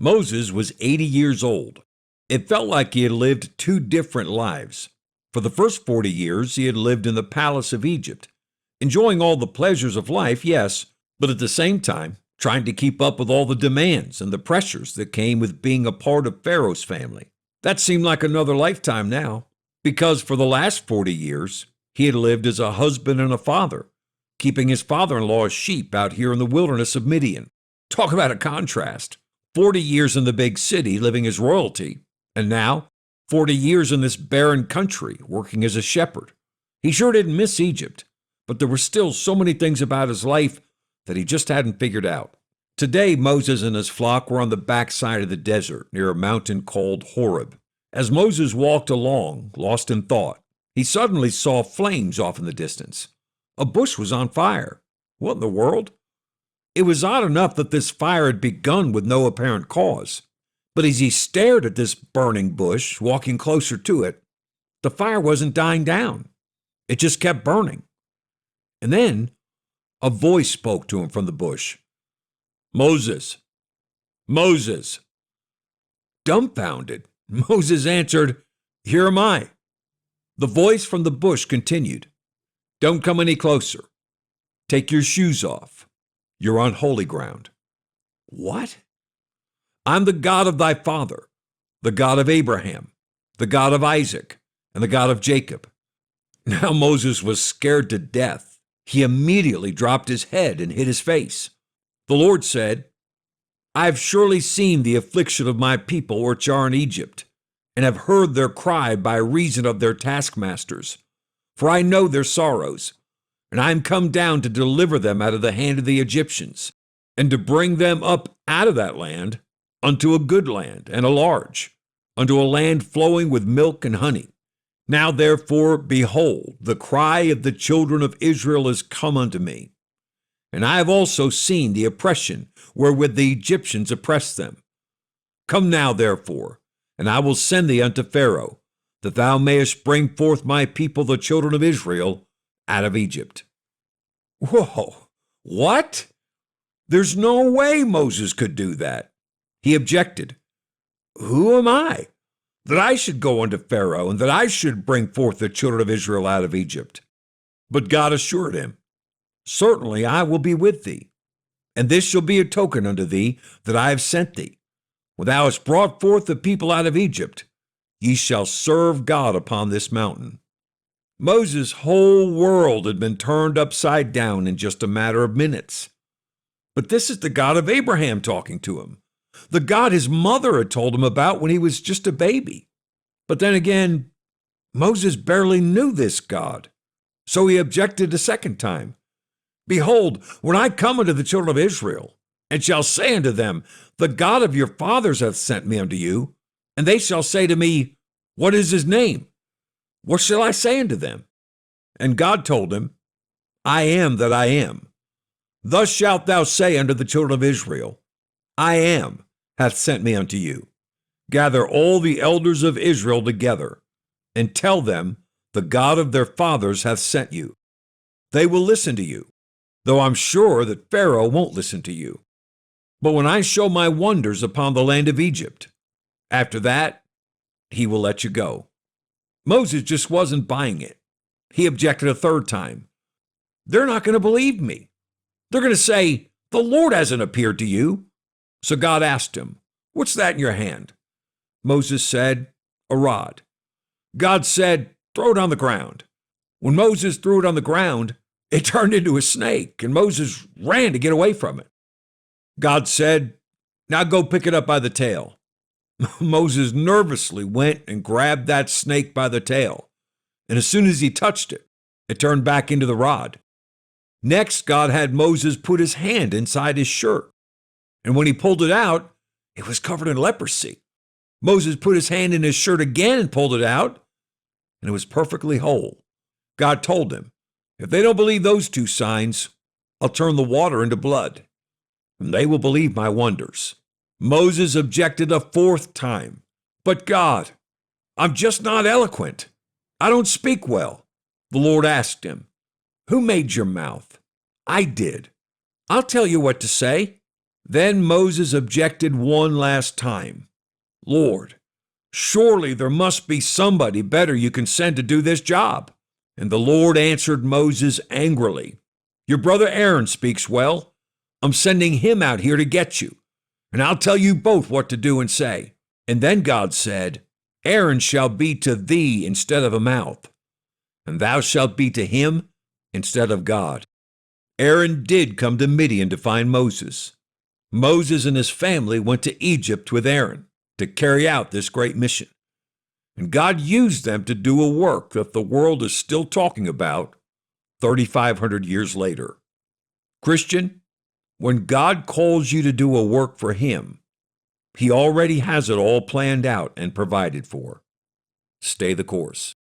Moses was 80 years old. It felt like he had lived two different lives. For the first 40 years, he had lived in the palace of Egypt, enjoying all the pleasures of life, yes, but at the same time, trying to keep up with all the demands and the pressures that came with being a part of Pharaoh's family. That seemed like another lifetime now, because for the last 40 years, he had lived as a husband and a father, keeping his father-in-law's sheep out here in the wilderness of Midian. Talk about a contrast. 40 years in the big city living as royalty, and now 40 years in this barren country working as a shepherd. He sure didn't miss Egypt, but there were still so many things about his life that he just hadn't figured out. Today, Moses and his flock were on the backside of the desert near a mountain called Horeb. As Moses walked along, lost in thought, he suddenly saw flames off in the distance. A bush was on fire. What in the world? It was odd enough that this fire had begun with no apparent cause. But as he stared at this burning bush, walking closer to it, the fire wasn't dying down. It just kept burning. And then a voice spoke to him from the bush. "Moses, Moses." Dumbfounded, Moses answered, "Here am I." The voice from the bush continued, "Don't come any closer. Take your shoes off. You're on holy ground." What? "I'm the God of thy father, the God of Abraham, the God of Isaac, and the God of Jacob." Now Moses was scared to death. He immediately dropped his head and hid his face. The Lord said, "I have surely seen the affliction of my people which are in Egypt, and have heard their cry by reason of their taskmasters. For I know their sorrows, and I am come down to deliver them out of the hand of the Egyptians, and to bring them up out of that land unto a good land and a large, unto a land flowing with milk and honey. Now therefore, behold, the cry of the children of Israel is come unto me. And I have also seen the oppression wherewith the Egyptians oppress them. Come now therefore, and I will send thee unto Pharaoh, that thou mayest bring forth my people, the children of Israel, out of Egypt." Whoa, what? There's no way Moses could do that. He objected. "Who am I, that I should go unto Pharaoh, and that I should bring forth the children of Israel out of Egypt?" But God assured him, "Certainly I will be with thee, and this shall be a token unto thee that I have sent thee. When thou hast brought forth the people out of Egypt, ye shall serve God upon this mountain." Moses' whole world had been turned upside down in just a matter of minutes. But this is the God of Abraham talking to him, the God his mother had told him about when he was just a baby. But then again, Moses barely knew this God, so he objected a second time. "Behold, when I come unto the children of Israel, and shall say unto them, The God of your fathers hath sent me unto you, and they shall say to me, What is his name? What shall I say unto them?" And God told him, "I am that I am. Thus shalt thou say unto the children of Israel, I am hath sent me unto you. Gather all the elders of Israel together, and tell them the God of their fathers hath sent you. They will listen to you, though I'm sure that Pharaoh won't listen to you. But when I show my wonders upon the land of Egypt, after that, he will let you go." Moses just wasn't buying it. He objected a third time. "They're not going to believe me. They're going to say, the Lord hasn't appeared to you." So God asked him, "What's that in your hand?" Moses said, "A rod." God said, "Throw it on the ground." When Moses threw it on the ground, it turned into a snake, and Moses ran to get away from it. God said, "Now go pick it up by the tail." Moses nervously went and grabbed that snake by the tail, and as soon as he touched it, it turned back into the rod. Next, God had Moses put his hand inside his shirt, and when he pulled it out, it was covered in leprosy. Moses put his hand in his shirt again and pulled it out, and it was perfectly whole. God told him, "If they don't believe those two signs, I'll turn the water into blood, and they will believe my wonders." Moses objected a fourth time. "But God, I'm just not eloquent. I don't speak well." The Lord asked him, "Who made your mouth?" "I did. I'll tell you what to say." Then Moses objected one last time. Lord, surely there must be somebody better you can send to do this job. And the Lord answered Moses angrily, Your brother Aaron speaks well. I'm sending him out here to get you, and I'll tell you both what to do and say. And then God said, Aaron shall be to thee instead of a mouth, and thou shalt be to him instead of God. Aaron did come to Midian to find Moses. Moses and his family went to Egypt with Aaron to carry out this great mission. And God used them to do a work that the world is still talking about 3,500 years later. Christian, when God calls you to do a work for Him, He already has it all planned out and provided for. Stay the course.